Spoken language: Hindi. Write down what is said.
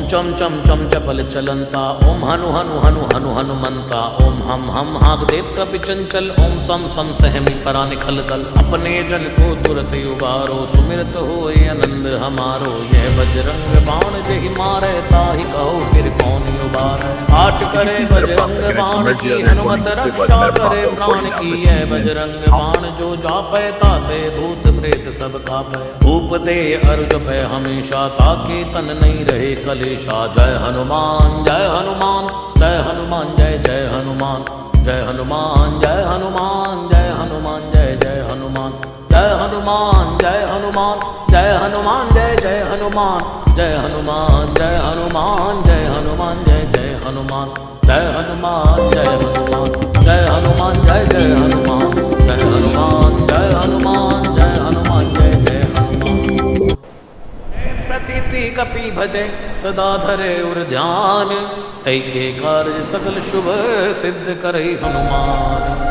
चम चम चम चपल चलंता, ओम हनु हनु हनु हनु हनुमंता, ओम हम हाग देव कपि चंचल, ओम सम सम सहमी परा निखल दल। अपने जन को तुरत उबारो, सुमिरत होए आनंद हमारो। यह बजरंग बाण जेहि मारे, ताहि कहो फिर कौन उबारे। आठ करे बजरंग बाण की, हनुमत रक्षा करे प्राण की। यह बजरंग बाण जो जापै, ताते भूत प्रेत सब कापै। भूप दे अरु जपै हमेशा, ताके तन नहीं रहे कलेशा। जय हनुमान जय हनुमान जय हनुमान जय जय हनुमान। जय हनुमान जय हनुमान जय हनुमान जय जय हनुमान। जय हनुमान जय हनुमान जय हनुमान जय जय हनुमान। जय हनुमान जय हनुमान जय हनुमान जय जय हनुमान। जय हनुमान जय हनुमान जय हनुमान जय जय हनुमान। जय हनुमान जय हनुमान जय हनुमान जय जय हनुमान। प्रतीति कपि भजे सदा धरे उर ध्यान, तै के कार्य सकल शुभ सिद्ध करे हनुमान।